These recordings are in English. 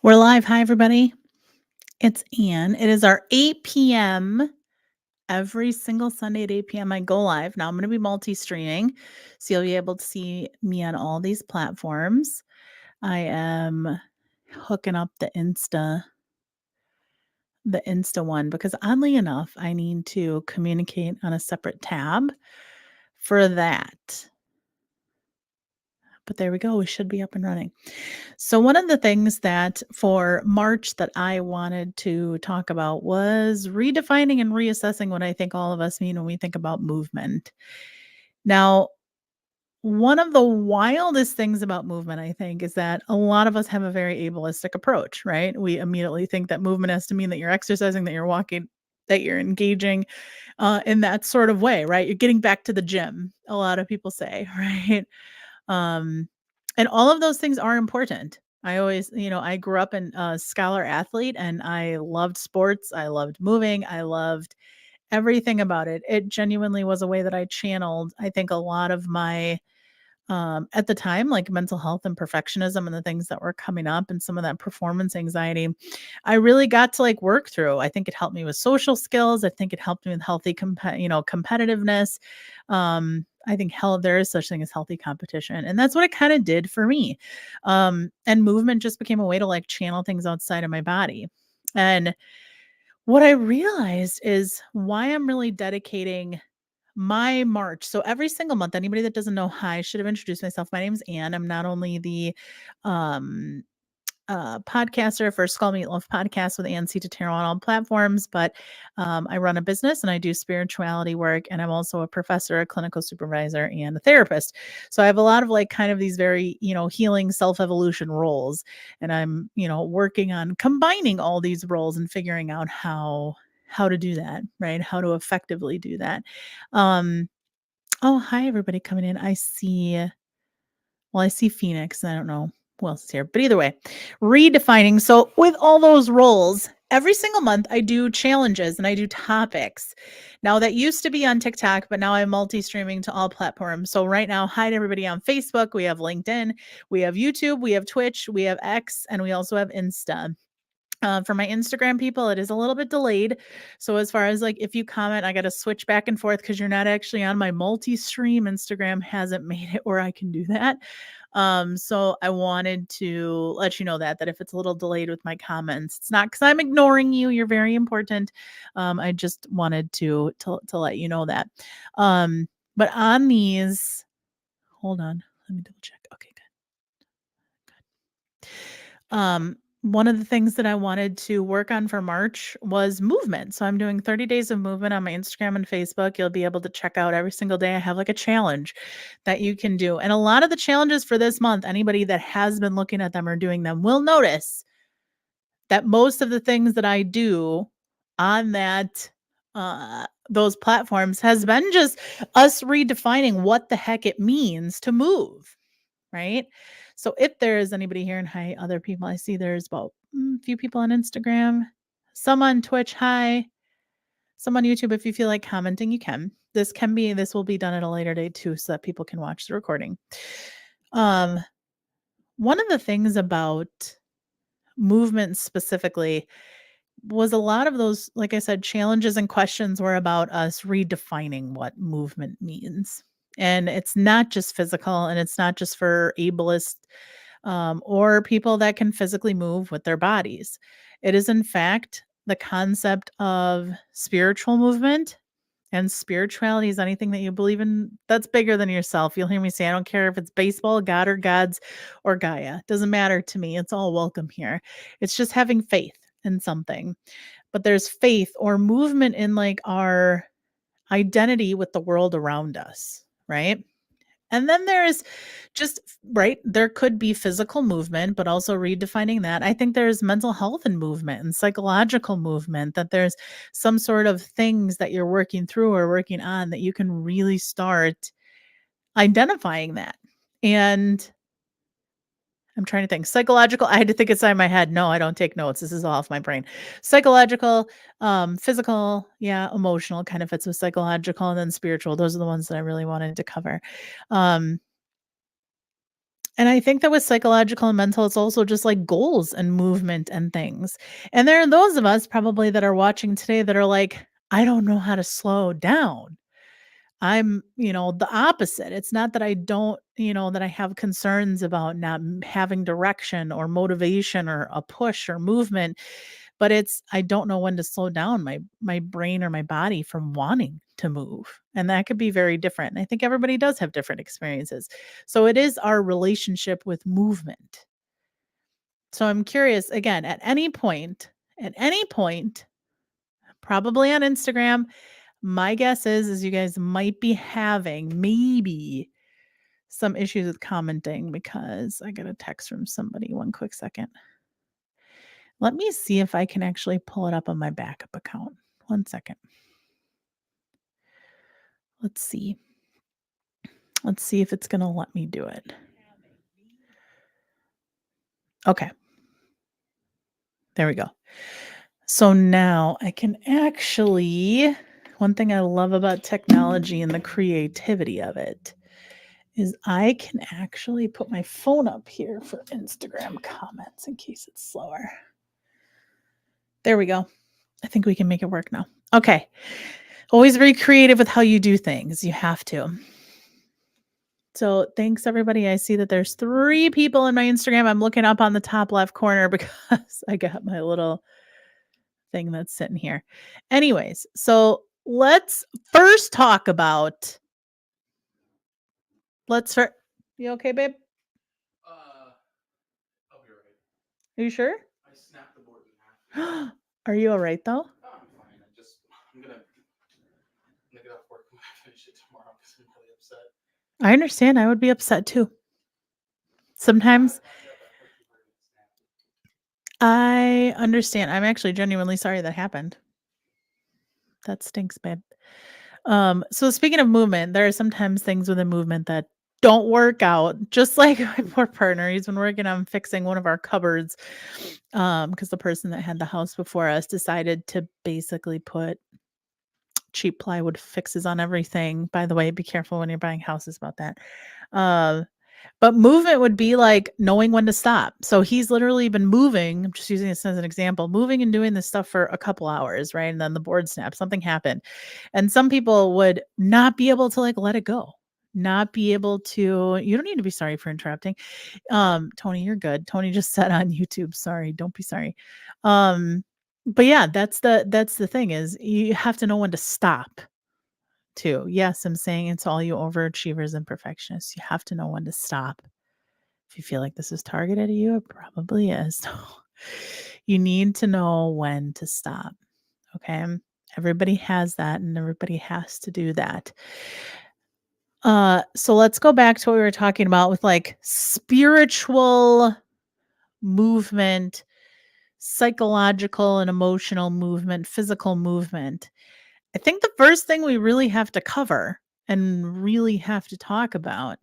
We're live. Hi, everybody. It's Anne. It is our 8 p.m. Every single Sunday at 8 p.m. I go live. Now I'm going to be multi-streaming, so you'll be able to see me on all these platforms. I am hooking up the Insta one because oddly enough, I need to communicate on a separate tab for that. But there we go. We should be up and running. So one of the things that for March that I wanted to talk about was redefining and reassessing what I think all of us mean when we think about movement. Now, one of the wildest things about movement, I think, is that a lot of us have a very ableistic approach, right? We immediately think that movement has to mean that you're exercising, that you're walking, that you're engaging in that sort of way, right? You're getting back to the gym, a lot of people say, right? Um, and all of those things are important. I always, I grew up in a scholar athlete and I loved sports. I loved moving. I loved everything about it. It genuinely was a way that I channeled, I think, a lot of my at the time, like mental health and perfectionism and the things that were coming up and some of that performance anxiety, I really got to like work through. I think it helped me with social skills. I think it helped me with healthy, competitiveness. I think there is such thing as healthy competition, and that's what it kind of did for me. And movement just became a way to like channel things outside of my body. And what I realized is why I'm really dedicating my March. So every single month, anybody that doesn't know, hi, I should have introduced myself. My name's Anne. I'm not only the um, podcaster for Skull Meat Loaf podcast with Ann C. Tarot on all platforms, but I run a business and I do spirituality work. And I'm also a professor, a clinical supervisor, and a therapist. So I have a lot of like kind of these very, healing self evolution roles. And I'm, working on combining all these roles and figuring out how to do that, right? How to effectively do that. Um, oh, hi everybody coming in. I see Phoenix. I don't know who else is here, but either way, redefining. So with all those roles, every single month I do challenges and I do topics. Now that used to be on TikTok, but now I'm multi-streaming to all platforms. So right now, hi to everybody on Facebook. We have LinkedIn, we have YouTube, we have Twitch, we have X, and we also have Insta. For my Instagram people, it is a little bit delayed. So as far as like if you comment, I got to switch back and forth because you're not actually on my multi-stream. Instagram hasn't made it where I can do that. So I wanted to let you know that if it's a little delayed with my comments, it's not because I'm ignoring you. You're very important. I just wanted to let you know that. But on these, hold on, let me double check. Okay, good. One of the things that I wanted to work on for March was movement. So I'm doing 30 days of movement on my Instagram and Facebook. You'll be able to check out every single day. I have like a challenge that you can do. And a lot of the challenges for this month, anybody that has been looking at them or doing them will notice that most of the things that I do on those platforms has been just us redefining what the heck it means to move. Right. So if there is anybody here, and hi, other people, I see there's about a few people on Instagram, some on Twitch, hi, some on YouTube. If you feel like commenting, you can. This will be done at a later date too, so that people can watch the recording. Um, one of the things about movement specifically was a lot of those, like I said, challenges and questions were about us redefining what movement means. And it's not just physical and it's not just for ableist or people that can physically move with their bodies. It is, in fact, the concept of spiritual movement. And spirituality is anything that you believe in that's bigger than yourself. You'll hear me say, I don't care if it's baseball, God or gods or Gaia. Doesn't matter to me. It's all welcome here. It's just having faith in something. But there's faith or movement in like our identity with the world around us, right? And then there's just, right, there could be physical movement, but also redefining that. I think there's mental health and movement and psychological movement, that there's some sort of things that you're working through or working on that you can really start identifying that. And I'm trying to think. Psychological, I had to think inside my head. No, I don't take notes. This is all off my brain. Psychological, physical, yeah, emotional kind of fits with psychological, and then spiritual. Those are the ones that I really wanted to cover. Um, And I think that with psychological and mental, it's also just like goals and movement and things. And there are those of us probably that are watching today that are like, I don't know how to slow down. I'm, the opposite. It's not that I don't, that I have concerns about not having direction or motivation or a push or movement, but it's I don't know when to slow down my brain or my body from wanting to move. And that could be very different. And I think everybody does have different experiences. So it is our relationship with movement. So I'm curious again, at any point, probably on Instagram, my guess is you guys might be having maybe some issues with commenting because I got a text from somebody. One quick second. Let me see if I can actually pull it up on my backup account. One second. Let's see. Let's see if it's going to let me do it. Okay. There we go. So now I can actually, one thing I love about technology and the creativity of it is I can actually put my phone up here for Instagram comments in case it's slower. There we go. I think we can make it work now. Okay. Always be creative with how you do things. You have to. So thanks everybody. I see that there's 3 people in my Instagram. I'm looking up on the top left corner because I got my little thing that's sitting here. Anyways, so let's first talk about you okay, babe? I'll be right. Are you sure? I snapped the board in half. Are you all right though? Oh, I'm fine. I'm gonna get off work and finish it tomorrow because I'm really upset. I understand. I would be upset too. Sometimes I understand. I'm actually genuinely sorry that happened. That stinks, babe. So speaking of movement, there are sometimes things within movement that don't work out. Just like my poor partner, he's been working on fixing one of our cupboards. Because the person that had the house before us decided to basically put cheap plywood fixes on everything. By the way, be careful when you're buying houses about that. Uh, but movement would be like knowing when to stop. So he's literally been moving, I'm just using this as an example, moving and doing this stuff for a couple hours, right? And then the board snapped, something happened. And some people would not be able to like let it go. Not be able to, you don't need to be sorry for interrupting. Tony, you're good. Tony just said on YouTube, sorry, don't be sorry. But yeah, that's the thing is you have to know when to stop too. Yes, I'm saying it's all you overachievers and perfectionists. You have to know when to stop. If you feel like this is targeted at you, it probably is. You need to know when to stop. Okay. Everybody has that and everybody has to do that. So let's go back to what we were talking about with like spiritual movement, psychological and emotional movement, physical movement. I think the first thing we really have to cover and really have to talk about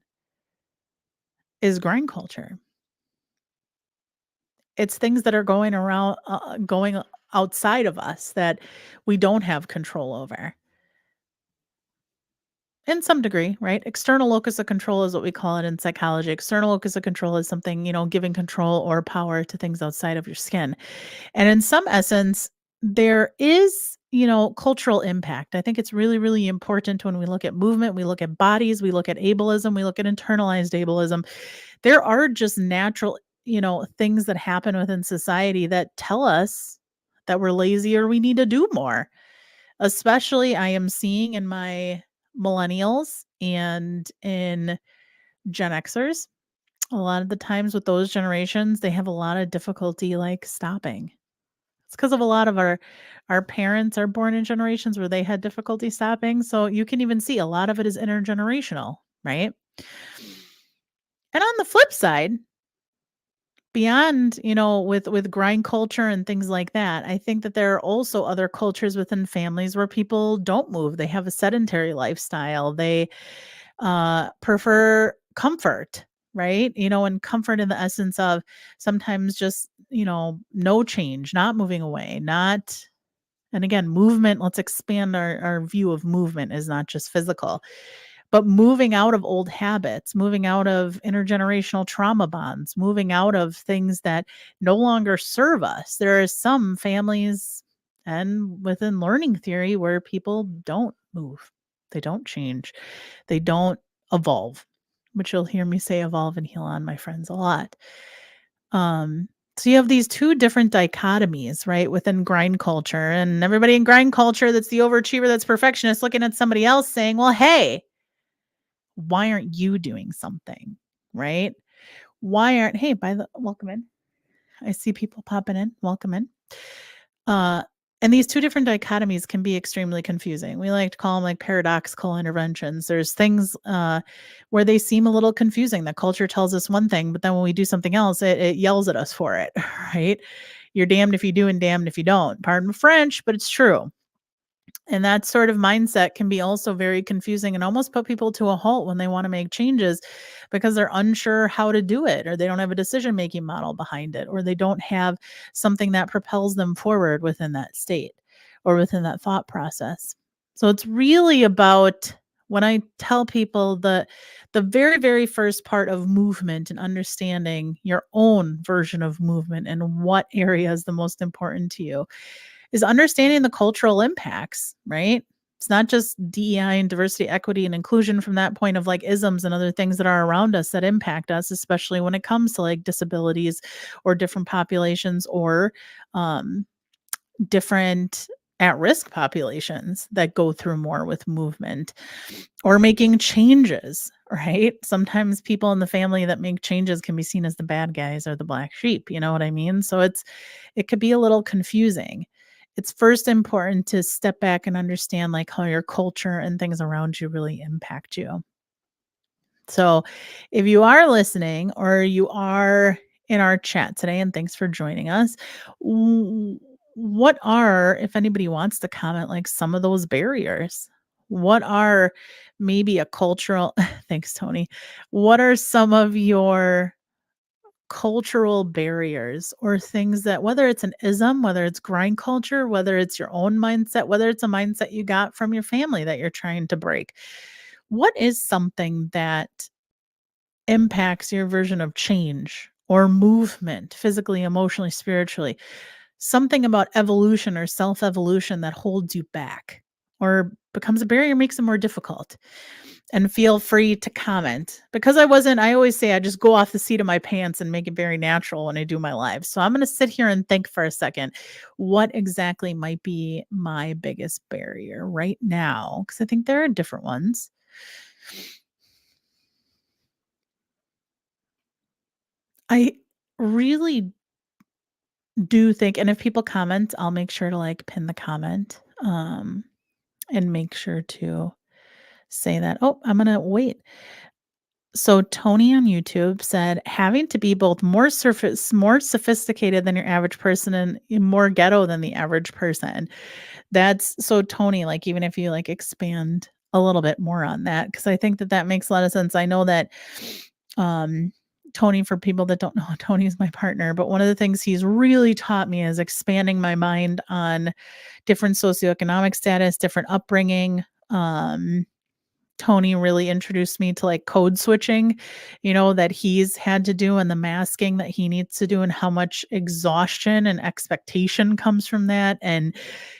is grind culture. It's things that are going outside of us that we don't have control over. In some degree, right? External locus of control is what we call it in psychology. External locus of control is something, giving control or power to things outside of your skin. And in some essence, there is, cultural impact. I think it's really, really important when we look at movement, we look at bodies, we look at ableism, we look at internalized ableism. There are just natural, things that happen within society that tell us that we're lazy or we need to do more. Especially I am seeing in my millennials and in Gen Xers. A lot of the times with those generations, they have a lot of difficulty like stopping. It's because of a lot of our parents are born in generations where they had difficulty stopping. So you can even see a lot of it is intergenerational, right? And on the flip side, beyond, with grind culture and things like that, I think that there are also other cultures within families where people don't move. They have a sedentary lifestyle. They prefer comfort, right? And comfort in the essence of sometimes just, no change, not moving away, not and again, movement, let's expand our view of movement is not just physical. but moving out of old habits, moving out of intergenerational trauma bonds, moving out of things that no longer serve us. There are some families and within learning theory where people don't move, they don't change, they don't evolve, which you'll hear me say evolve and heal on, my friends, a lot. Um, so you have these two different dichotomies, right, within grind culture, and everybody in grind culture that's the overachiever, that's perfectionist, looking at somebody else saying, well, hey, why aren't you doing something? Right? Why aren't, hey, by the welcome in. I see people popping in. Welcome in. Uh, and these two different dichotomies can be extremely confusing. We like to call them like paradoxical interventions. There's things where they seem a little confusing. The culture tells us one thing, but then when we do something else, it yells at us for it, right? You're damned if you do and damned if you don't. Pardon French, but it's true. And that sort of mindset can be also very confusing and almost put people to a halt when they want to make changes because they're unsure how to do it, or they don't have a decision making model behind it, or they don't have something that propels them forward within that state or within that thought process. So it's really about, when I tell people, the very very first part of movement and understanding your own version of movement and what area is the most important to you is understanding the cultural impacts, right? It's not just DEI and diversity, equity, and inclusion from that point of like isms and other things that are around us that impact us, especially when it comes to like disabilities or different populations or um, different at risk populations that go through more with movement or making changes, right? Sometimes people in the family that make changes can be seen as the bad guys or the black sheep, you know what I mean? So it could be a little confusing. It's first important to step back and understand like how your culture and things around you really impact you. So, if you are listening or you are in our chat today, and thanks for joining us, what are, if anybody wants to comment, like some of those barriers? What are maybe a cultural, thanks, Tony. What are some of your cultural barriers or things that, whether it's an ism, whether it's grind culture, whether it's your own mindset, whether it's a mindset you got from your family that you're trying to break? What is something that impacts your version of change or movement physically, emotionally, spiritually? Something about evolution or self evolution that holds you back or becomes a barrier, makes it more difficult. And feel free to comment, because I always say I just go off the seat of my pants and make it very natural when I do my live. So I'm going to sit here and think for a second, what exactly might be my biggest barrier right now? Because I think there are different ones. I really do think, and if people comment, I'll make sure to like pin the comment and make sure to say that. Oh, I'm going to wait. So Tony on YouTube said having to be both more sophisticated than your average person and more ghetto than the average person. That's so Tony, like even if you like expand a little bit more on that, because I think that that makes a lot of sense. I know that um Tony, for people that don't know, Tony is my partner, but one of the things he's really taught me is expanding my mind on different socioeconomic status, different upbringing. Tony really introduced me to like code switching, that he's had to do, and the masking that he needs to do, and how much exhaustion and expectation comes from that. And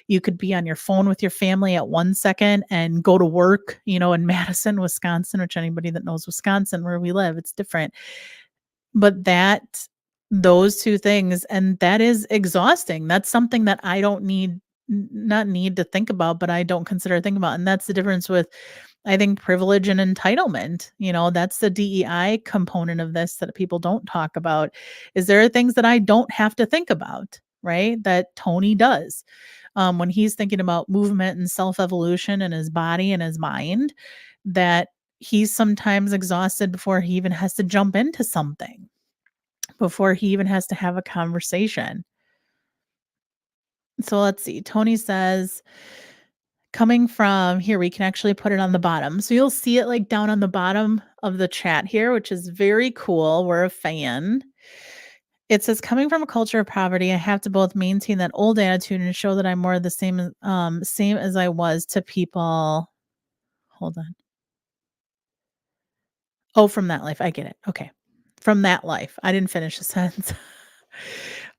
you could be on your phone with your family at 1 second and go to work, in Madison, Wisconsin, which anybody that knows Wisconsin, where we live, it's different. But those two things, and that is exhausting. That's something that I don't not need to think about, but I don't consider thinking about. And that's the difference with, I think, privilege and entitlement. That's the DEI component of this that people don't talk about. Is there are things that I don't have to think about, right? That Tony does. When he's thinking about movement and self-evolution and his body and his mind, that he's sometimes exhausted before he even has to jump into something, before he even has to have a conversation. So let's see. Tony says, coming from here, we can actually put it on the bottom. So you'll see it like down on the bottom of the chat here, which is very cool. We're a fan. It says, coming from a culture of poverty, I have to both maintain that old attitude and show that I'm more the same as I was to people. Hold on. Oh, from that life, I get it, okay. From that life, I didn't finish the sentence.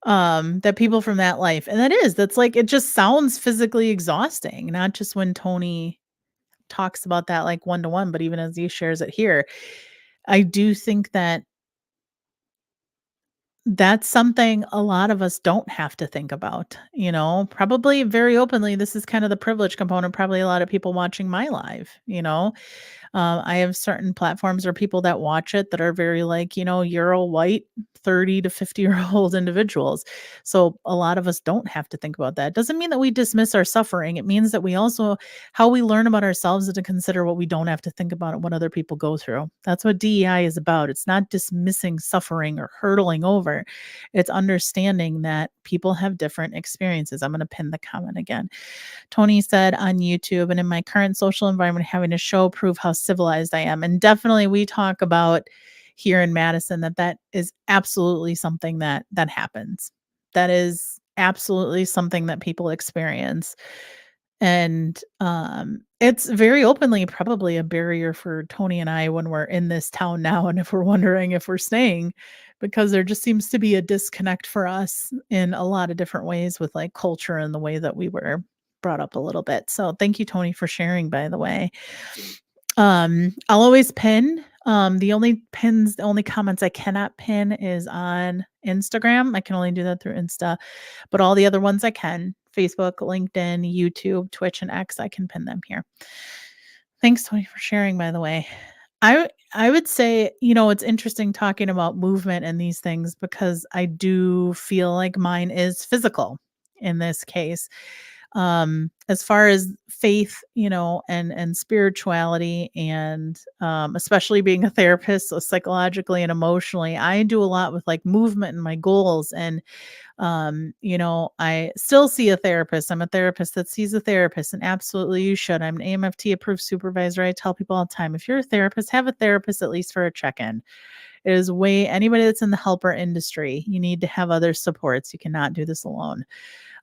That people from that life and that's like it just sounds physically exhausting, not just when Tony talks about that, like, one to one, but even as he shares it here. I do think that that's something a lot of us don't have to think about, probably very openly, this is kind of the privilege component, probably a lot of people watching my live, I have certain platforms or people that watch it that are very like, Euro white, 30 to 50-year-old individuals. So a lot of us don't have to think about that. Doesn't mean that we dismiss our suffering. It means that we also, how we learn about ourselves is to consider what we don't have to think about and what other people go through. That's what DEI is about. It's not dismissing suffering or hurtling over. It's understanding that people have different experiences. I'm going to pin the comment again. Tony said on YouTube, and in my current social environment, having to show prove how civilized I am. And definitely we talk about here in Madison that is absolutely something that happens. That is absolutely something that people experience. And it's very openly probably a barrier for Tony and I when we're in this town now and if we're wondering if we're staying because there just seems to be a disconnect for us in a lot of different ways with like culture and the way that we were brought up a little bit. So thank you, Tony, for sharing, by the way. I'll always pin. The only comments I cannot pin is on Instagram. I can only do that through Insta, but all the other ones I can. Facebook, LinkedIn, YouTube, Twitch, and X, I can pin them here. Thanks, Tony, for sharing, by the way. I would say, it's interesting talking about movement and these things because I do feel like mine is physical in this case. As far as faith, and spirituality and especially being a therapist, so psychologically and emotionally, I do a lot with like movement and my goals. And I still see a therapist. I'm a therapist that sees a therapist, and absolutely you should. I'm an AMFT approved supervisor. I tell people all the time, if you're a therapist, have a therapist at least for a check-in. It is anybody that's in the helper industry, you need to have other supports. You cannot do this alone.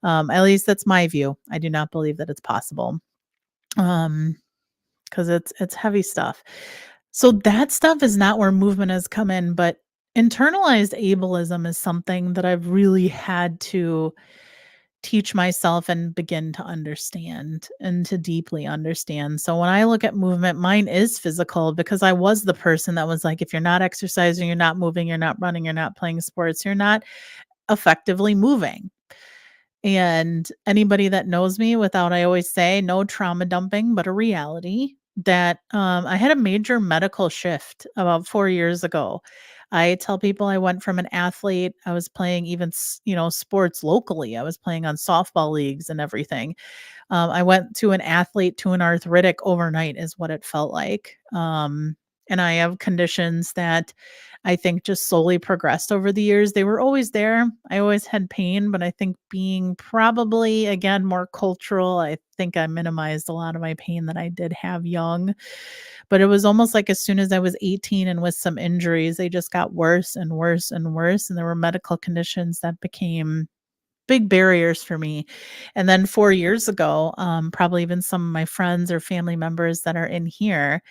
At least that's my view. I do not believe that it's possible. Because it's heavy stuff. So that stuff is not where movement has come in, but internalized ableism is something that I've really had to teach myself and begin to understand and to deeply understand. So when I look at movement, mine is physical because I was the person that was like, if you're not exercising, you're not moving, you're not running, you're not playing sports, you're not effectively moving. And anybody that knows me without, I always say, no trauma dumping, but a reality that I had a major medical shift about 4 years ago. I tell people I went from an athlete, I was playing even, sports locally. I was playing on softball leagues and everything. I went to an athlete to an arthritic overnight, is what it felt like. And I have conditions that I think just slowly progressed over the years. They were always there. I always had pain, but I think being probably, again, more cultural, I think I minimized a lot of my pain that I did have young. But it was almost like as soon as I was 18 and with some injuries, they just got worse and worse and worse. And there were medical conditions that became big barriers for me. And then 4 years ago, probably even some of my friends or family members that are in here,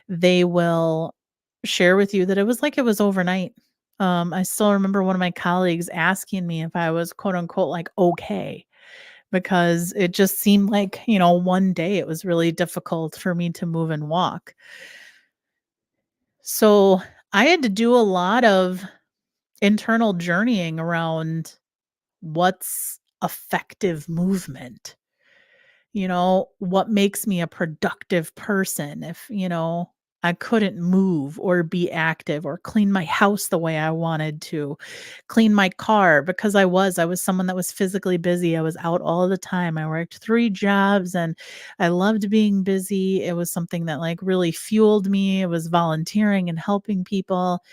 they will share with you that it was like it was overnight. I still remember one of my colleagues asking me if I was quote unquote like okay, because it just seemed like, one day it was really difficult for me to move and walk. So I had to do a lot of internal journeying around what's effective movement. What makes me a productive person if, I couldn't move or be active or clean my house the way I wanted to, clean my car because I was someone that was physically busy. I was out all the time. I worked 3 jobs and I loved being busy. It was something that like really fueled me. It was volunteering and helping people.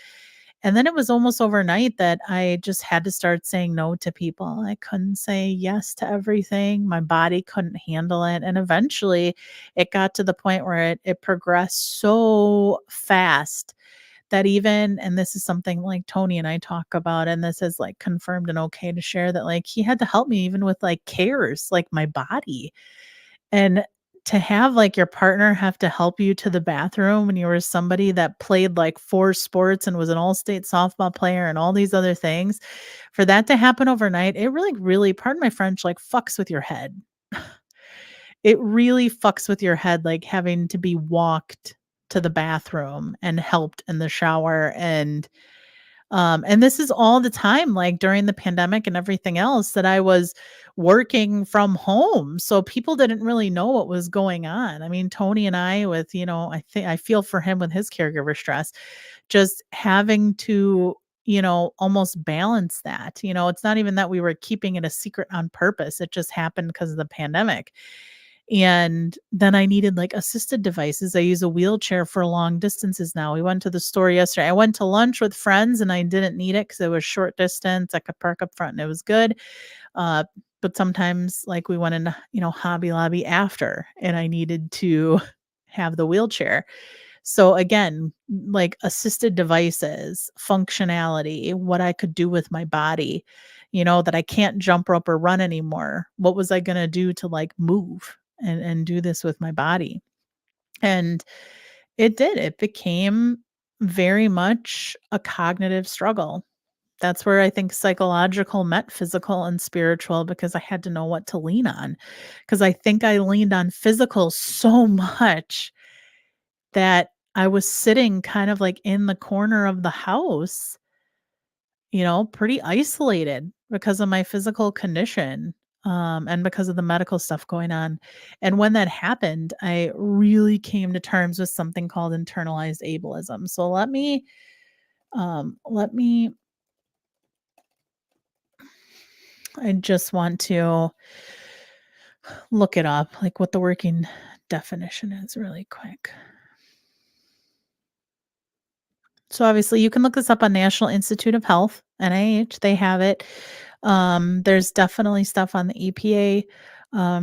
And then it was almost overnight that I just had to start saying no to people. I couldn't say yes to everything. My body couldn't handle it. And eventually it got to the point where it progressed so fast that even, and this is something like Tony and I talk about, and this is like confirmed and okay to share that like he had to help me even with like cares, like my body. And to have, like, your partner have to help you to the bathroom when you were somebody that played, like, 4 sports and was an all-state softball player and all these other things, for that to happen overnight, it really, really, pardon my French, like, fucks with your head. It really fucks with your head, like, having to be walked to the bathroom and helped in the shower, and this is all the time, like, during the pandemic and everything else that I was working from home, so people didn't really know what was going on. I mean, Tony and I with, I think I feel for him with his caregiver stress, just having to, almost balance that. It's not even that we were keeping it a secret on purpose, it just happened because of the pandemic. And then I needed, like, assisted devices. I use a wheelchair for long distances now. We went to the store yesterday. I went to lunch with friends and I didn't need it because it was short distance. I could park up front and it was good. Uh, but sometimes, like, we went in, Hobby Lobby after, and I needed to have the wheelchair. So again, like, assisted devices, functionality, what I could do with my body, that I can't jump rope or run anymore. What was I gonna do to, like, move and do this with my body? And it did. It became very much a cognitive struggle. That's where I think psychological met physical and spiritual, because I had to know what to lean on. Because I think I leaned on physical so much that I was sitting kind of like in the corner of the house, pretty isolated because of my physical condition, and because of the medical stuff going on. And when that happened, I really came to terms with something called internalized ableism. So let me I just want to look it up, like, what the working definition is really quick. So obviously you can look this up on National Institute of Health, NIH, they have it. There's definitely stuff on the EPA.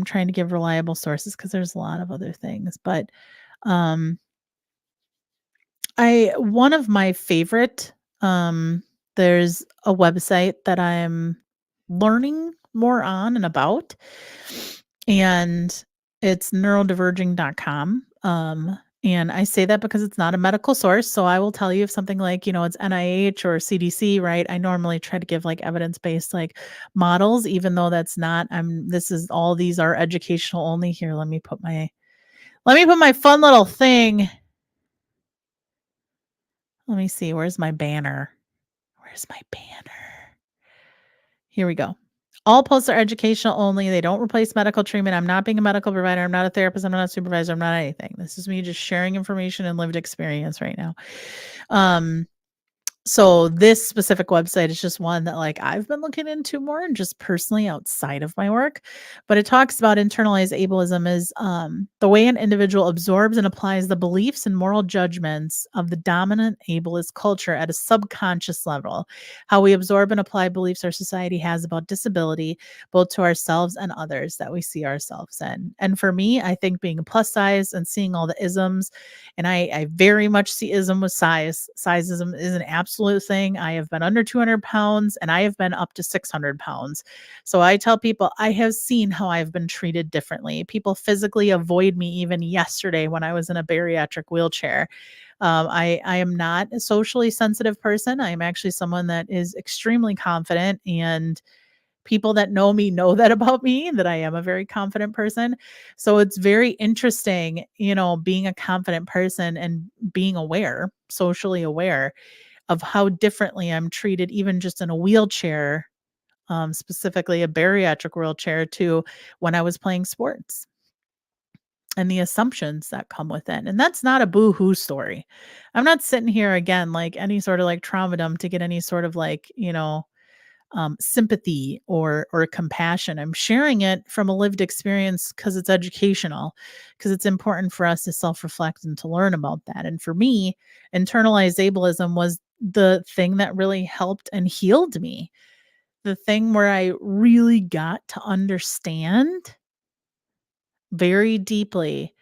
Trying to give reliable sources because there's a lot of other things. But um, I one of my favorite, there's a website that I'm learning more on and about, and it's neurodiverging.com. And I say that because it's not a medical source. So I will tell you if something like, it's NIH or CDC, right? I normally try to give like evidence-based like models, even though that's not, this is all these are educational only. Here, let me put my fun little thing. Let me see. Where's my banner? Where's my banner? Here we go. All posts are educational only. They don't replace medical treatment. I'm not being a medical provider. I'm not a therapist. I'm not a supervisor. I'm not anything. This is me just sharing information and lived experience right now. Um, So this specific website is just one that like I've been looking into more and just personally outside of my work. But it talks about internalized ableism as the way an individual absorbs and applies the beliefs and moral judgments of the dominant ableist culture at a subconscious level. How we absorb and apply beliefs our society has about disability, both to ourselves and others that we see ourselves in. And for me, I think being plus size and seeing all the isms, and I very much see ism with size. Sizeism is an absolute thing. I have been under 200 pounds and I have been up to 600 pounds. So I tell people I have seen how I've been treated differently. People physically avoid me even yesterday when I was in a bariatric wheelchair. I am not a socially sensitive person. I am actually someone that is extremely confident, and people that know me know that about me, that I am a very confident person. So it's very interesting, being a confident person and being aware, socially aware of how differently I'm treated, even just in a wheelchair, specifically a bariatric wheelchair, to when I was playing sports, and the assumptions that come with it. And that's not a boo-hoo story. I'm not sitting here again like any sort of like trauma dump to get any sort of like, sympathy or compassion. I'm sharing it from a lived experience because it's educational, because it's important for us to self-reflect and to learn about that. And for me, internalized ableism was the thing that really helped and healed me. The thing where I really got to understand very deeply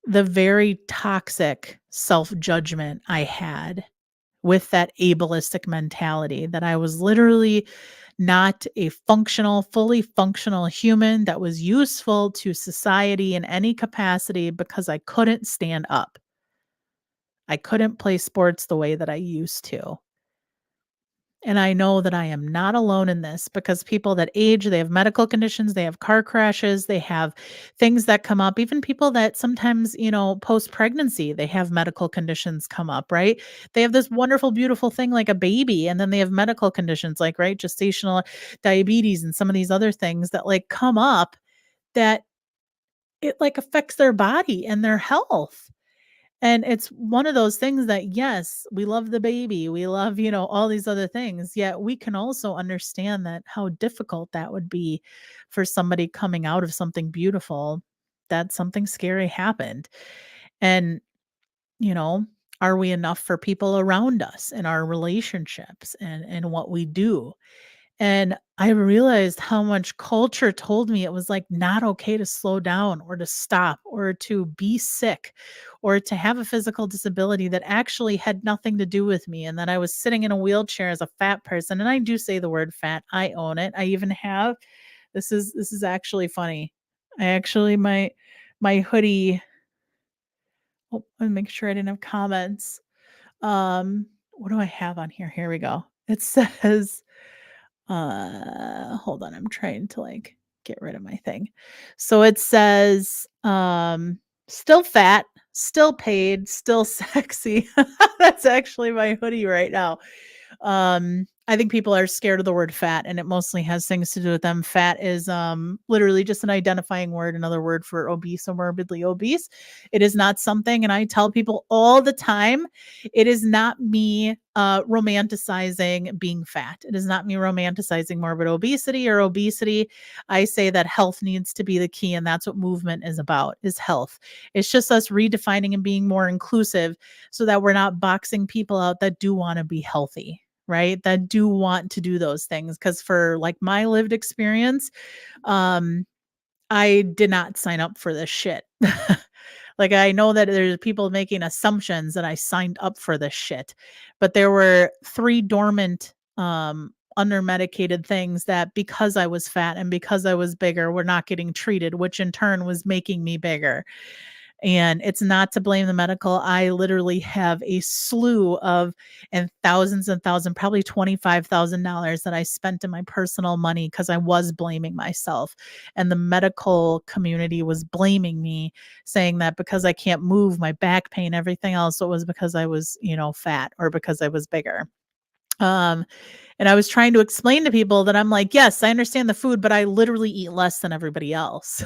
the very toxic self-judgment I had with that ableistic mentality, that I was literally not a fully functional human that was useful to society in any capacity because I couldn't stand up. I couldn't play sports the way that I used to. And I know that I am not alone in this because people that age, they have medical conditions, they have car crashes, they have things that come up. Even people that sometimes, post pregnancy, they have medical conditions come up, right? They have this wonderful, beautiful thing like a baby, and then they have medical conditions like, right, gestational diabetes and some of these other things that like come up that it like affects their body and their health. And it's one of those things that, yes, we love the baby, we love, all these other things, yet we can also understand that how difficult that would be for somebody coming out of something beautiful, that something scary happened. And, you know, are we enough for people around us in our relationships and what we do? And I realized how much culture told me it was like not okay to slow down or to stop or to be sick or to have a physical disability that actually had nothing to do with me, and that I was sitting in a wheelchair as a fat person. And I do say the word fat. I own it. I even have this is actually funny. I actually my hoodie. Oh, let me make sure I didn't have comments. What do I have on here? Here we go. It says hold on, I'm trying to, like, get rid of my thing. So it says, "Still fat, still paid, still sexy." That's actually my hoodie right now. I think people are scared of the word fat, and it mostly has things to do with them. Fat is literally just an identifying word, another word for obese or morbidly obese. It is not something, and I tell people all the time, it is not me romanticizing being fat. It is not me romanticizing morbid obesity or obesity. I say that health needs to be the key, and that's what movement is about, is health. It's just us redefining and being more inclusive so that we're not boxing people out that do want to be healthy, right? That do want to do those things. Because for like my lived experience, um, I did not sign up for this shit. Like, I know that there's people making assumptions that I signed up for this shit, but there were 3 dormant, under-medicated things that because I was fat and because I was bigger were not getting treated, which in turn was making me bigger. And it's not to blame the medical. I literally have a slew of and thousands, probably $25,000 that I spent in my personal money because I was blaming myself. And the medical community was blaming me, saying that because I can't move, my back pain, everything else, it was because I was, fat or because I was bigger. Um, and I was trying to explain to people that I'm like, yes, I understand the food, but I literally eat less than everybody else.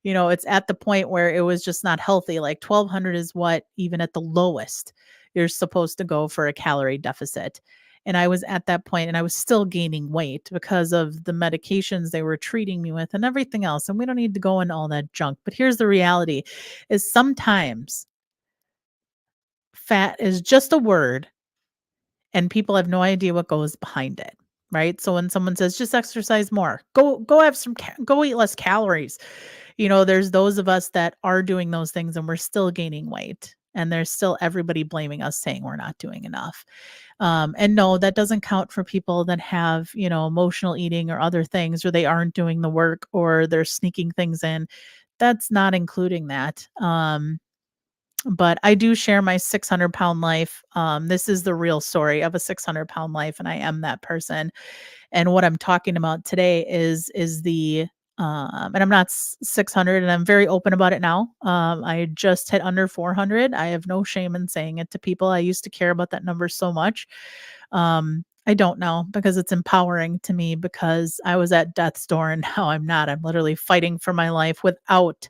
It's at the point where it was just not healthy. Like 1,200 is what, even at the lowest, you're supposed to go for a calorie deficit. And I was at that point and I was still gaining weight because of the medications they were treating me with and everything else. And we don't need to go into all that junk. But here's the reality is sometimes fat is just a word and people have no idea what goes behind it. Right. So when someone says just exercise more, go have go eat less calories. There's those of us that are doing those things and we're still gaining weight. And there's still everybody blaming us saying we're not doing enough. And no, that doesn't count for people that have, emotional eating or other things, or they aren't doing the work or they're sneaking things in. That's not including that. But I do share my 600-pound life. This is the real story of a 600-pound life, and I am that person. And what I'm talking about today is the and I'm not 600, and I'm very open about it now. I just hit under 400. I have no shame in saying it to people. I used to care about that number so much. I don't know because it's empowering to me because I was at death's door and now I'm not. I'm literally fighting for my life without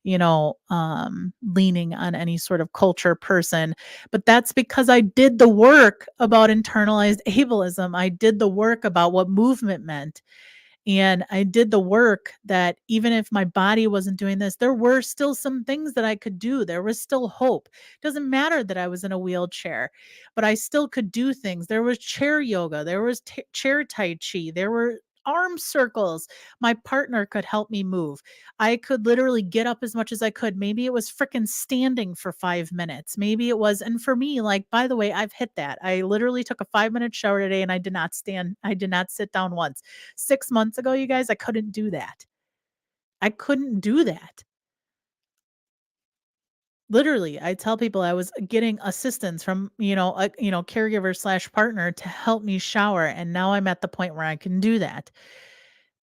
leaning on any sort of culture person. But that's because I did the work about internalized ableism. I did the work about what movement meant. And I did the work that even if my body wasn't doing this, there were still some things that I could do. There was still hope. It doesn't matter that I was in a wheelchair, but I still could do things. There was chair yoga, there was chair tai chi, there were arm circles. My partner could help me move. I could literally get up as much as I could. Maybe it was freaking standing for 5 minutes. Maybe it was, and for me, like, by the way, I've hit that. I literally took a 5 minute shower today and I did not stand, I did not sit down once. 6 months ago, you guys, I couldn't do that. I couldn't do that. Literally, I tell people I was getting assistance from, a caregiver slash partner to help me shower. And now I'm at the point where I can do that.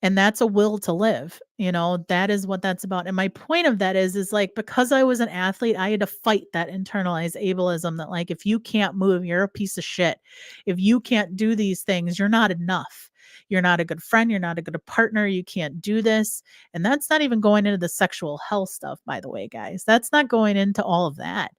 And that's a will to live. That is what that's about. And my point of that is like, because I was an athlete, I had to fight that internalized ableism that, like, if you can't move, you're a piece of shit. If you can't do these things, you're not enough. You're not a good friend. You're not a good partner. You can't do this. And that's not even going into the sexual health stuff, by the way, guys. That's not going into all of that.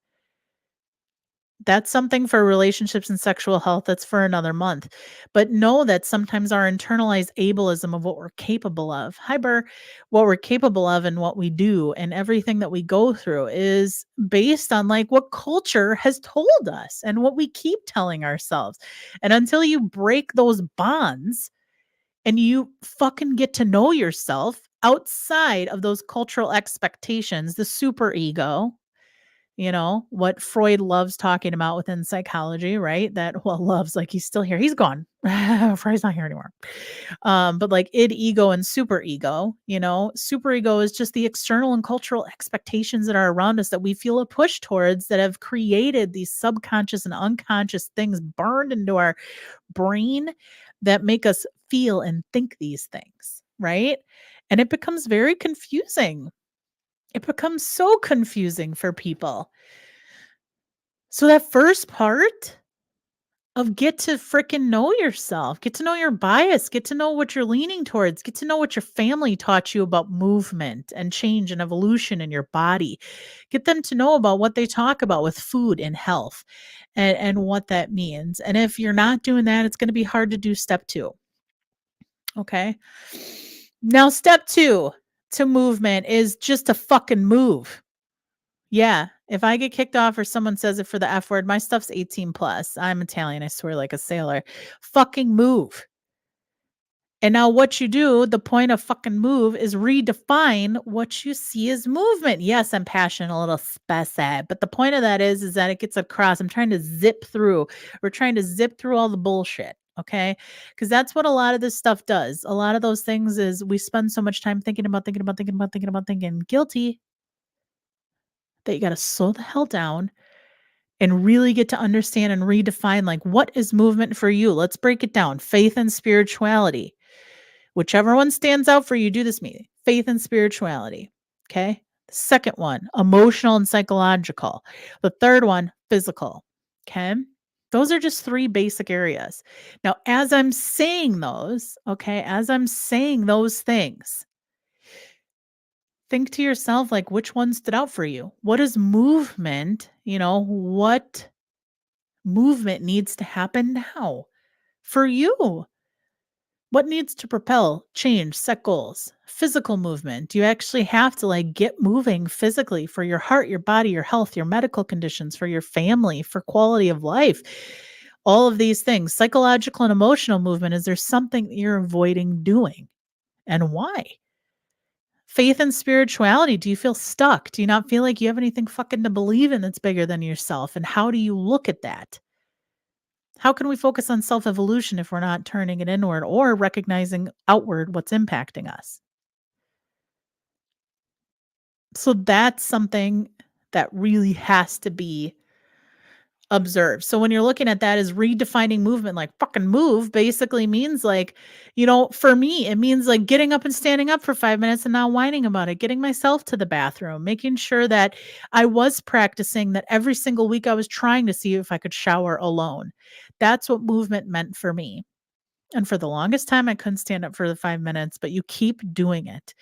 That's something for relationships and sexual health. That's for another month. But know that sometimes our internalized ableism of what we're capable of, hi, Burr, what we're capable of and what we do and everything that we go through is based on like what culture has told us and what we keep telling ourselves. And until you break those bonds and you fucking get to know yourself outside of those cultural expectations, the super ego, what Freud loves talking about within psychology, right? That, well, loves, like, he's still here. He's gone. Freud's not here anymore. But like id, ego, and super ego, super ego is just the external and cultural expectations that are around us that we feel a push towards that have created these subconscious and unconscious things burned into our brain that make us feel and think these things, right? And it becomes very confusing. It becomes so confusing for people. So that first part of get to freaking know yourself, get to know your bias, get to know what you're leaning towards, get to know what your family taught you about movement and change and evolution in your body. Get them to know about what they talk about with food and health and what that means. And if you're not doing that, it's going to be hard to do step 2. Okay. Now, step 2 to movement is just to fucking move. Yeah. If I get kicked off or someone says it for the F word, my stuff's 18 plus. I'm Italian. I swear like a sailor. Fucking move. And now what you do, the point of fucking move is redefine what you see as movement. Yes, I'm passionate, a little spacey, but the point of that is that it gets across. I'm trying to zip through. We're trying to zip through all the bullshit. Okay. Because that's what a lot of this stuff does. A lot of those things is we spend so much time thinking, guilty, that you got to slow the hell down and really get to understand and redefine, like, what is movement for you? Let's break it down. Faith and spirituality. Whichever one stands out for you, do this meeting. Faith and spirituality. Okay. The second one, emotional and psychological. The third one, physical. Okay. Those are just 3 basic areas. Now, as I'm saying those, okay, as I'm saying those things, think to yourself, like, which one stood out for you? What is movement? What movement needs to happen now for you? What needs to propel, change, set goals? Physical movement. You actually have to like get moving physically for your heart, your body, your health, your medical conditions, for your family, for quality of life. All of these things. Psychological and emotional movement. Is there something that you're avoiding doing? And why? Faith and spirituality. Do you feel stuck? Do you not feel like you have anything fucking to believe in that's bigger than yourself? And how do you look at that? How can we focus on self-evolution if we're not turning it inward or recognizing outward what's impacting us? So that's something that really has to be observed. So when you're looking at that as redefining movement, like fucking move basically means like, for me, it means like getting up and standing up for 5 minutes and not whining about it, getting myself to the bathroom, making sure that I was practicing that every single week I was trying to see if I could shower alone. That's what movement meant for me. And for the longest time, I couldn't stand up for the 5 minutes, but you keep doing it.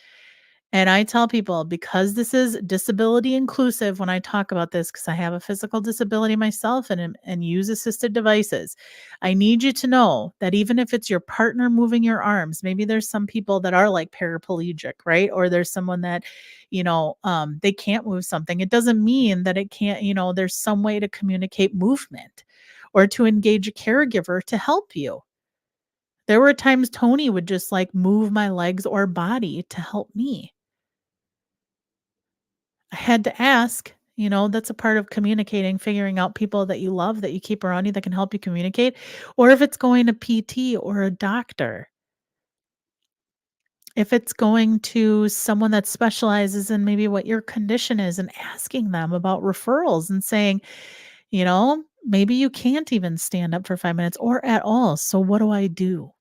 And I tell people, because this is disability inclusive when I talk about this, because I have a physical disability myself and use assisted devices, I need you to know that even if it's your partner moving your arms, maybe there's some people that are like paraplegic, right? Or there's someone that, they can't move something. It doesn't mean that it can't, there's some way to communicate movement or to engage a caregiver to help you. There were times Tony would just, like, move my legs or body to help me. I had to ask, that's a part of communicating, figuring out people that you love, that you keep around you that can help you communicate, or if it's going to PT or a doctor, if it's going to someone that specializes in maybe what your condition is and asking them about referrals and saying, maybe you can't even stand up for 5 minutes or at all. So what do I do?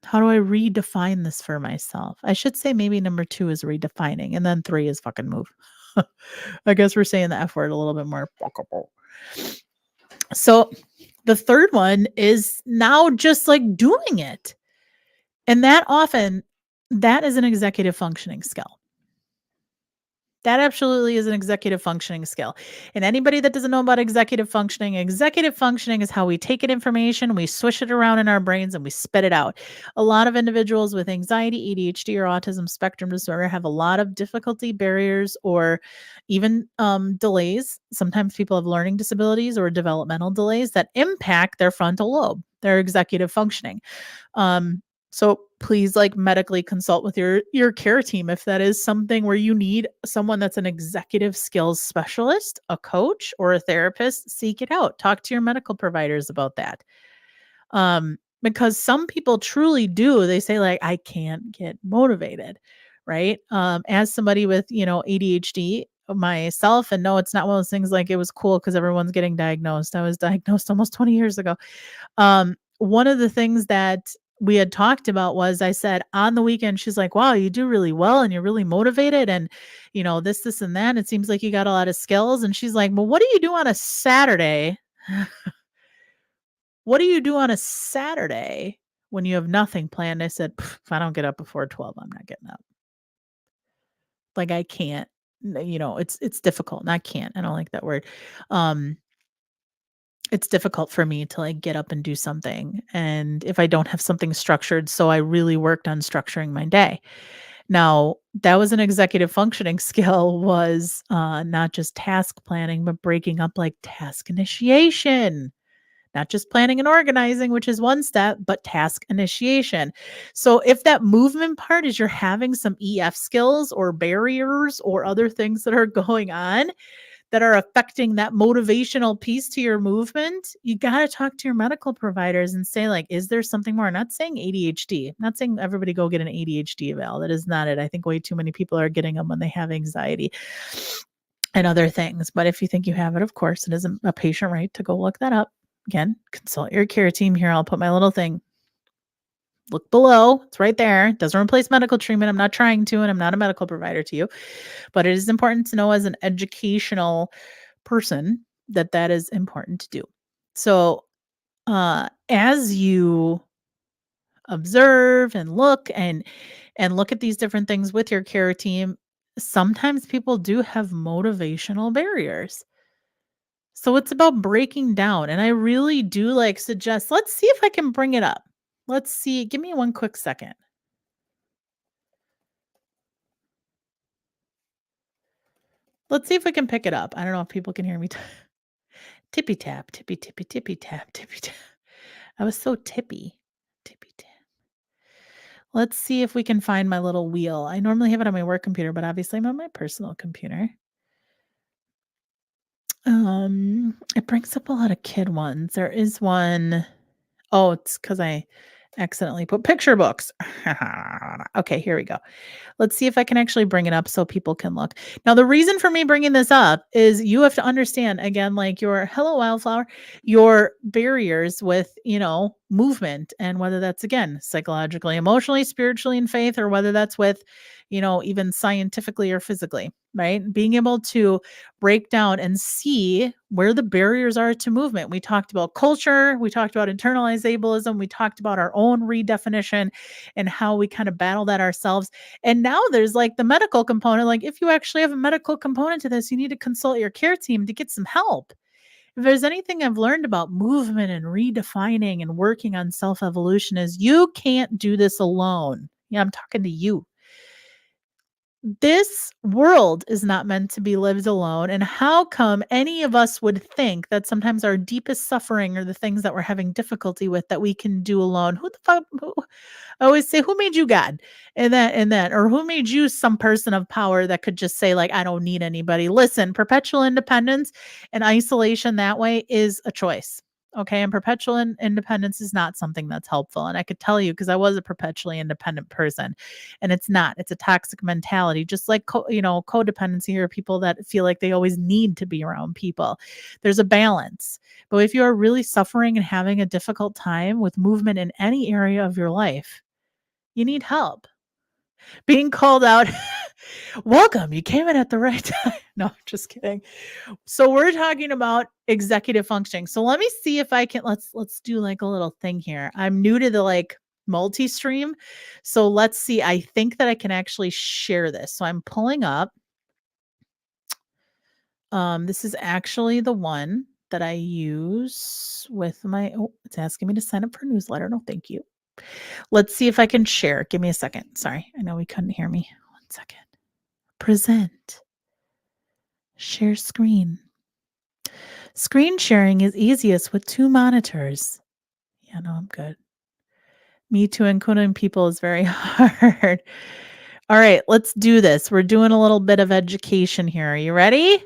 How do I redefine this for myself? I should say maybe number 2 is redefining, and then 3 is fucking move. I guess we're saying the F word a little bit more fuckable. So, the third one is now just, like, doing it, and that is an executive functioning skill. That absolutely is an executive functioning skill. And anybody that doesn't know about executive functioning is how we take in information, we swish it around in our brains, and we spit it out. A lot of individuals with anxiety, ADHD, or autism spectrum disorder have a lot of difficulty, barriers, or even delays. Sometimes people have learning disabilities or developmental delays that impact their frontal lobe, their executive functioning. Um, so please, like, medically consult with your care team if that is something where you need someone that's an executive skills specialist, a coach, or a therapist. Seek it out. Talk to your medical providers about that. Because some people truly do. They say, like, I can't get motivated, right? As somebody with, ADHD myself, and no, it's not one of those things like it was cool because everyone's getting diagnosed. I was diagnosed almost 20 years ago. One of the things that we had talked about was, I said on the weekend, she's like, wow, you do really well and you're really motivated and, this, and that. It seems like you got a lot of skills. And she's like, well, what do you do on a Saturday? What do you do on a Saturday when you have nothing planned? I said, if I don't get up before 12, I'm not getting up. Like, I can't, it's difficult. And I can't. I don't like that word. Um, It's difficult for me to, like, get up and do something, and if I don't have something structured, so I really worked on structuring my day. Now, that was an executive functioning skill, was, not just task planning, but breaking up, like, task initiation. Not just planning and organizing, which is one step, but task initiation. So if that movement part is, you're having some EF skills or barriers or other things that are going on, that are affecting that motivational piece to your movement, you got to talk to your medical providers and say, like, is there something more? I'm not saying ADHD. I'm not saying everybody go get an ADHD eval. That is not it. I think way too many people are getting them when they have anxiety and other things. But if you think you have it, of course, it is a patient right to go look that up. Again, consult your care team. Here, I'll put my little thing. Look below. It's right there. It doesn't replace medical treatment. I'm not trying to, and I'm not a medical provider to you. But it is important to know, as an educational person, that that is important to do. So, as you observe and look at these different things with your care team, sometimes people do have motivational barriers. So it's about breaking down, and I really do, like, suggest, let's see if I can bring it up. Let's see. Give me one quick second. Let's see if we can pick it up. I don't know if people can hear me. Tippy tap, tippy, tippy, tippy tap, tippy tap. I was so tippy. Tippy tap. Let's see if we can find my little wheel. I normally have it on my work computer, but obviously I'm on my personal computer. It brings up a lot of kid ones. There is one. Oh, it's because I accidentally put picture books. Okay, here we go. Let's see if I can actually bring it up so people can look. Now, the reason for me bringing this up is you have to understand, again, like, your hello wildflower, your barriers with, movement, and whether that's, again, psychologically, emotionally, spiritually, and faith, or whether that's with, even scientifically or physically, right? Being able to break down and see where the barriers are to movement. We talked about culture, we talked about internalized ableism, we talked about our own redefinition and how we kind of battle that ourselves. And now there's, like, the medical component. Like, if you actually have a medical component to this, you need to consult your care team to get some help. If there's anything I've learned about movement and redefining and working on self-evolution, is you can't do this alone. Yeah, I'm talking to you. This world is not meant to be lived alone. And how come any of us would think that sometimes our deepest suffering or the things that we're having difficulty with that we can do alone? Who the fuck? I always say, who made you God? And that, or who made you some person of power that could just say, like, I don't need anybody? Listen, perpetual independence and isolation that way is a choice. Okay. And perpetual independence is not something that's helpful. And I could tell you because I was a perpetually independent person and it's not, it's a toxic mentality, just like, codependency or people that feel like they always need to be around people. There's a balance. But if you are really suffering and having a difficult time with movement in any area of your life, you need help. Being called out, welcome, you came in at the right time. No, just kidding. So we're talking about executive functioning. So let me see if I can let's do like a little thing here. I'm new to the like multi-stream. So let's see. I think that I can actually share this. So I'm pulling up. This is actually the one that I use with my it's asking me to sign up for a newsletter. No, thank you. Let's see if I can share. Give me a second. Sorry. I know we couldn't hear me. 1 second. Present. Share screen. Screen sharing is easiest with 2 monitors. Yeah, no, I'm good. Me too, including people is very hard. All right, let's do this. We're doing a little bit of education here. Are you ready?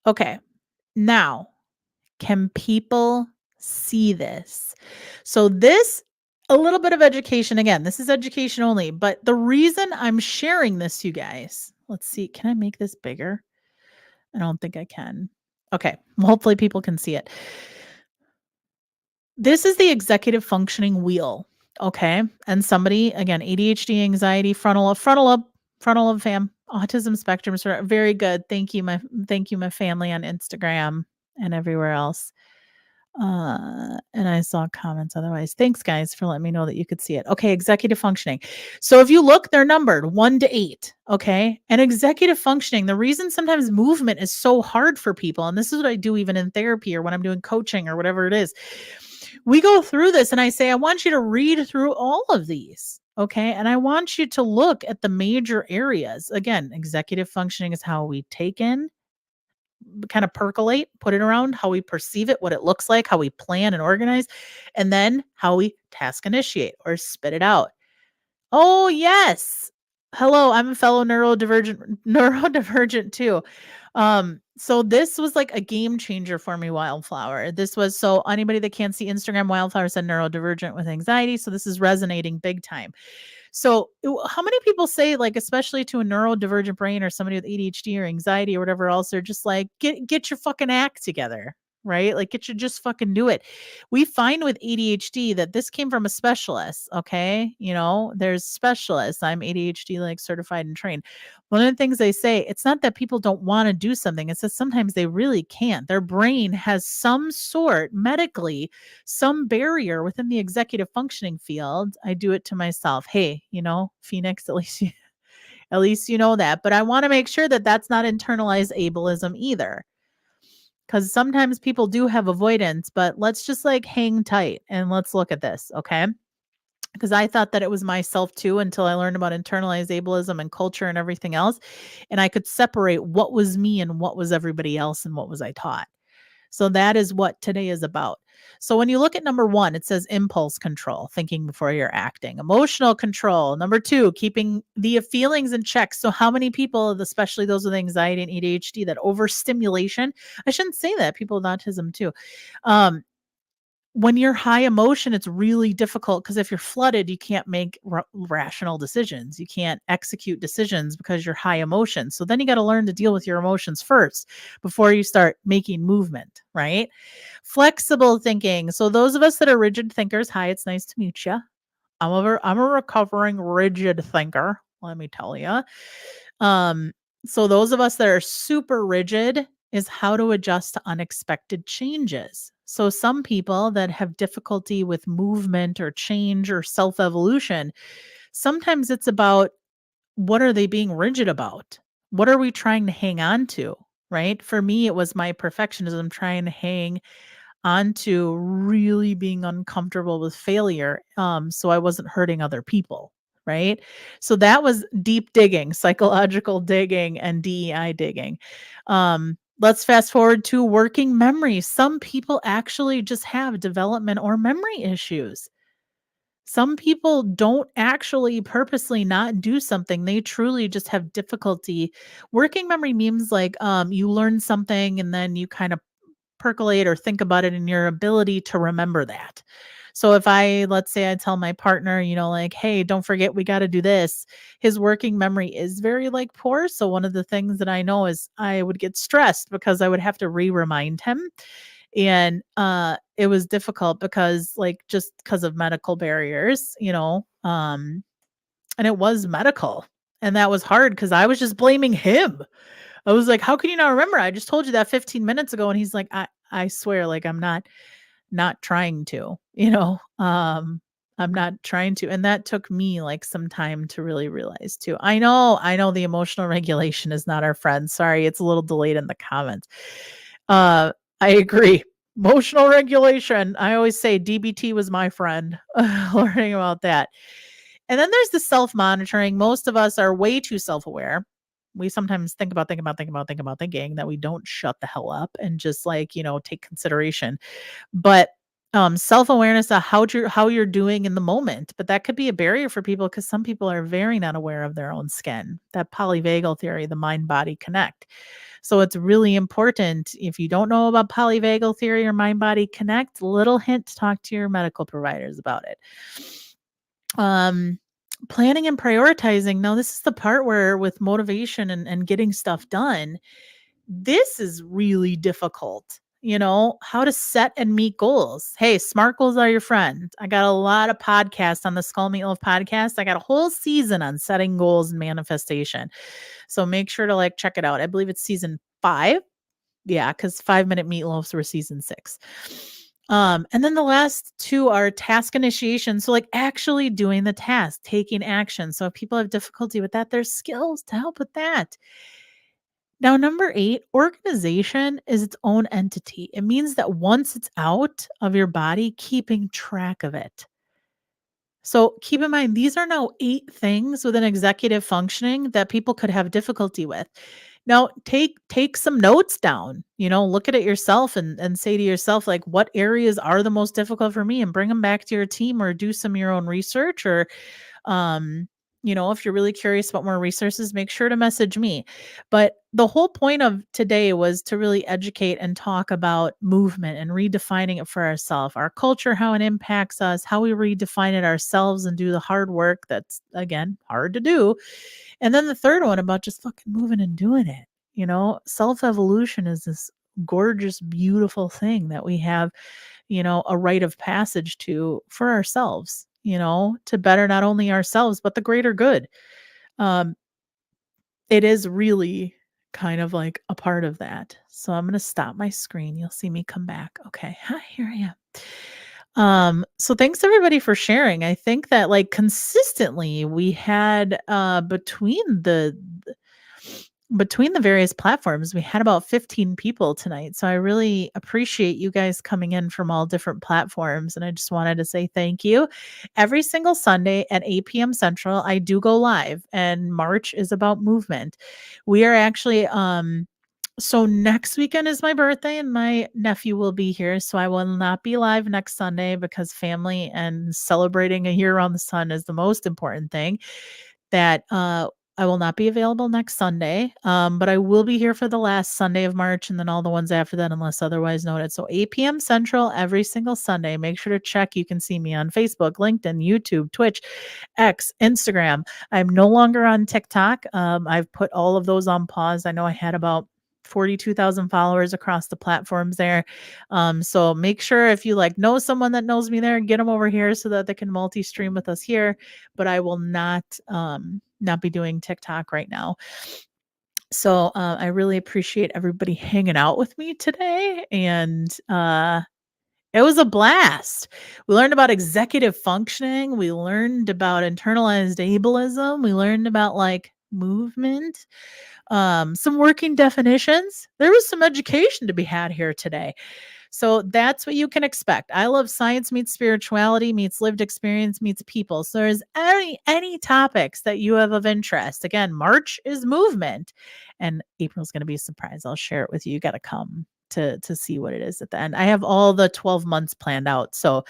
Okay. Now, can people see this? So this a little bit of education again. This is education only, but the reason I'm sharing this, you guys. Let's see. Can I make this bigger? I don't think I can. Okay. Well, hopefully people can see it. This is the executive functioning wheel. Okay. And somebody, again, ADHD, anxiety, frontal lobe fam, autism spectrum disorder. Very good. Thank you, my family on Instagram and everywhere else. And I saw comments otherwise. Thanks, guys, for letting me know that you could see it. Okay, executive functioning. So if you look, they're numbered 1 to 8. Okay. And executive functioning, the reason sometimes movement is so hard for people, and this is what I do even in therapy or when I'm doing coaching or whatever it is, we go through this and I say, I want you to read through all of these. Okay. And I want you to look at the major areas. Again, executive functioning is how we take in, kind of percolate, put it around, how we perceive it, what it looks like, how we plan and organize, and then how we task initiate or spit it out. Oh, yes. Hello, I'm a fellow neurodivergent too. So this was like a game changer for me, Wildflower. This was so anybody that can't see Instagram, Wildflower said neurodivergent with anxiety. So this is resonating big time. So, how many people say, like, especially to a neurodivergent brain or somebody with ADHD or anxiety or whatever else, they're just like, get your fucking act together, right? Like, get your just fucking do it. We find with ADHD that this came from a specialist. Okay, there's specialists. I'm ADHD like certified and trained. One of the things they say, it's not that people don't want to do something. It's that sometimes they really can't. Their brain has some sort medically some barrier within the executive functioning field. I do it to myself. Hey, Phoenix, at least you know that. But I want to make sure that that's not internalized ableism either. Because sometimes people do have avoidance, but let's just like hang tight and let's look at this. Okay. Because I thought that it was myself too until I learned about internalized ableism and culture and everything else. And I could separate what was me and what was everybody else and what was I taught. So that is what today is about. So when you look at number 1, it says impulse control, thinking before you're acting, emotional control. Number 2, keeping the feelings in check. So how many people, especially those with anxiety and ADHD, that overstimulation, I shouldn't say that, people with autism too. When you're high emotion, it's really difficult because if you're flooded, you can't make rational decisions. You can't execute decisions because you're high emotion. So then you got to learn to deal with your emotions first before you start making movement, right? Flexible thinking. So those of us that are rigid thinkers, hi, it's nice to meet you. I'm a recovering rigid thinker, let me tell you. So those of us that are super rigid is how to adjust to unexpected changes. So some people that have difficulty with movement or change or self-evolution, sometimes it's about what are they being rigid about? What are we trying to hang on to? Right? For me, it was my perfectionism trying to hang on to really being uncomfortable with failure. So I wasn't hurting other people. right? So that was deep digging, psychological digging, and DEI digging. Let's fast forward to working memory. Some people actually just have development or memory issues. Some people don't actually purposely not do something. They truly just have difficulty. Working memory means like you learn something and then you kind of percolate or think about it in your ability to remember that. So if let's say I tell my partner, like, hey, don't forget we got to do this, his working memory is very like poor. So one of the things that I know is I would get stressed because I would have to remind him. And it was difficult because like just because of medical barriers, and it was medical. And that was hard because I was just blaming him. I was like, "How can you not remember? I just told you that 15 minutes ago." And he's like, I swear, like, I'm not trying to, I'm not trying to." And that took me like some time to really realize too. I know the emotional regulation is not our friend. Sorry, it's a little delayed in the comments. Uh, I agree. Emotional regulation. I always say DBT was my friend, learning about that. And then there's the self-monitoring. Most of us are way too self-aware. We sometimes thinking that we don't shut the hell up and just like, take consideration. But self-awareness of how you're doing in the moment. But that could be a barrier for people because some people are very not aware of their own skin. That polyvagal theory, the mind body connect. So it's really important. If you don't know about polyvagal theory or mind body connect, little hint to talk to your medical providers about it. Um, Planning and prioritizing. Now, this is the part where with motivation and getting stuff done, this is really difficult. How to set and meet goals. Hey, SMART goals are your friend. I got a lot of podcasts on the Skull Meatloaf podcast. I got a whole season on setting goals and manifestation. So make sure to like check it out. I believe it's season 5. Yeah, because 5-minute meatloafs were season 6. And then the last 2 are task initiation. So like actually doing the task, taking action. So if people have difficulty with that, there's skills to help with that. Now, number 8, organization is its own entity. It means that once it's out of your body, keeping track of it. So keep in mind, these are now 8 things within executive functioning that people could have difficulty with. Now, take some notes down. Look at it yourself and say to yourself, like, what areas are the most difficult for me, and bring them back to your team or do some of your own research or um, if you're really curious about more resources, make sure to message me. But the whole point of today was to really educate and talk about movement and redefining it for ourselves, our culture, how it impacts us, how we redefine it ourselves and do the hard work that's, again, hard to do. And then the third one about just fucking moving and doing it. Self evolution is this gorgeous, beautiful thing that we have, a rite of passage to for ourselves, to better not only ourselves, but the greater good. Um, it is really kind of like a part of that. So I'm going to stop my screen. You'll see me come back. Okay. Hi, here I am. So thanks everybody for sharing. I think that like consistently we had between the various platforms, we had about 15 people tonight. So I really appreciate you guys coming in from all different platforms. And I just wanted to say thank you. Every single Sunday at 8 p.m. Central, I do go live, and March is about movement. We are actually, so next weekend is my birthday and my nephew will be here. So I will not be live next Sunday because family and celebrating a year around the sun is the most important thing. That I will not be available next Sunday, but I will be here for the last Sunday of March and then all the ones after that, unless otherwise noted. So 8 p.m. Central every single Sunday. Make sure to check. You can see me on Facebook, LinkedIn, YouTube, Twitch, X, Instagram. I'm no longer on TikTok. I've put all of those on pause. I know I had about 42,000 followers across the platforms there. So make sure if you like know someone that knows me there, get them over here so that they can multi-stream with us here. But I will not be doing TikTok right now. So I really appreciate everybody hanging out with me today. And it was a blast. We learned about executive functioning. We learned about internalized ableism. We learned about like movement, some working definitions. There was some education to be had here today. So that's what you can expect. I love science meets spirituality meets lived experience meets people. So there's any topics that you have of interest. Again, March is movement, and April's going to be a surprise. I'll share it with you. You got to come to see what it is at the end. I have all the 12 months planned out. So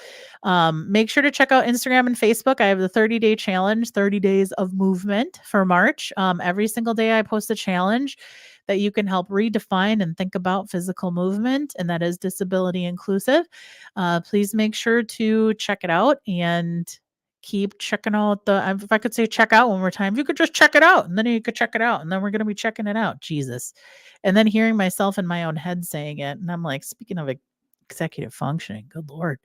make sure to check out Instagram and Facebook. I have the 30-day challenge, 30 days of movement for March. Every single day I post a challenge that you can help redefine and think about physical movement, and that is disability inclusive. Please make sure to check it out and keep checking out if I could say check out one more time, you could just check it out and then you could check it out and then we're going to be checking it out. Jesus. And then hearing myself in my own head saying it. And I'm like, speaking of executive functioning, good Lord.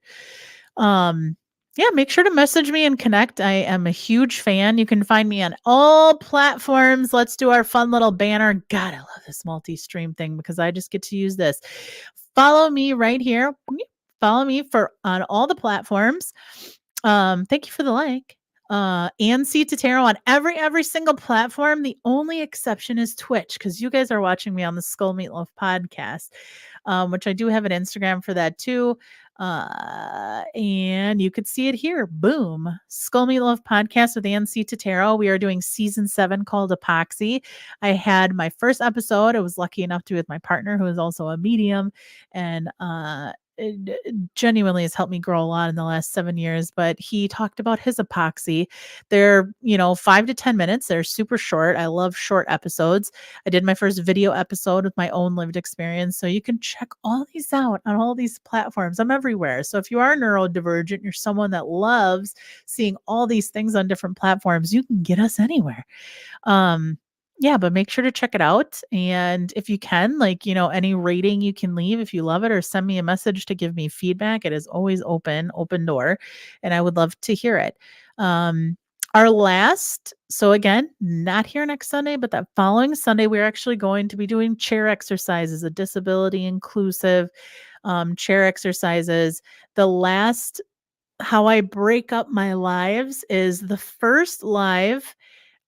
Um, yeah, make sure to message me and connect. I am a huge fan. You can find me on all platforms. Let's do our fun little banner. God, I love this multi-stream thing because I just get to use this. Follow me right here. Follow me for on all the platforms. Thank you for the like. And see Tarot on every single platform. The only exception is Twitch because you guys are watching me on the Skull Meatloaf podcast, which I do have an Instagram for that too. And you could see it here. Boom. Skull Meatloaf podcast with Ansi Tarot. We are doing season 7 called Epoxy. I had my first episode. I was lucky enough to be with my partner, who is also a medium, and it genuinely has helped me grow a lot in the last 7 years. But he talked about his epoxy. They're 5 to 10 minutes. They're super short. I love short episodes. I did my first video episode with my own lived experience. So you can check all these out on all these platforms. I'm everywhere. So if you are neurodivergent, you're someone that loves seeing all these things on different platforms, you can get us anywhere. Yeah, but make sure to check it out. And if you can, any rating you can leave if you love it, or send me a message to give me feedback. It is always open door, and I would love to hear it. Our last, so again, not here next Sunday, but that following Sunday, we're actually going to be doing chair exercises, a disability inclusive chair exercises. The last, how I break up my lives is the first live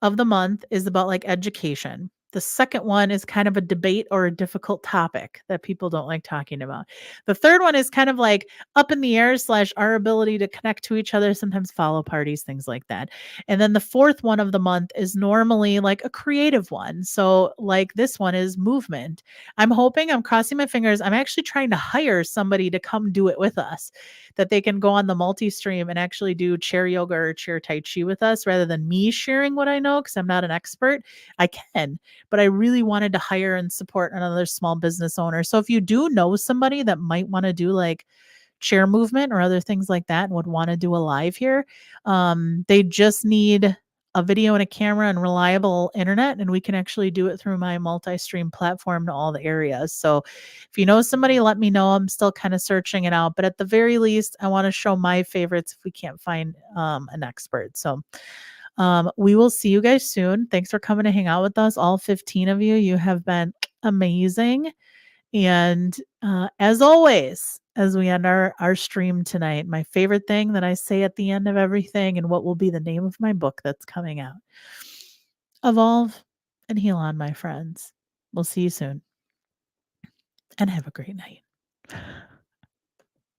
of the month is about education. The second one is kind of a debate or a difficult topic that people don't like talking about. The third one is kind of up in the air / our ability to connect to each other, sometimes follow parties, things like that. And then the fourth one of the month is normally a creative one. So this one is movement. I'm crossing my fingers. I'm actually trying to hire somebody to come do it with us, that they can go on the multi-stream and actually do chair yoga or chair tai chi with us rather than me sharing what I know because I'm not an expert. I can, but I really wanted to hire and support another small business owner. So if you do know somebody that might want to do chair movement or other things like that and would want to do a live here, they just need a video and a camera and reliable internet, and we can actually do it through my multi-stream platform to all the areas. So if you know somebody, let me know. I'm still kind of searching it out, but at the very least, I want to show my favorites if we can't find an expert. So we will see you guys soon. Thanks for coming to hang out with us, all 15 of you. You have been amazing. And as always, as we end our stream tonight, my favorite thing that I say at the end of everything, and what will be the name of my book that's coming out: evolve and heal on, my friends. We'll see you soon, and have a great night.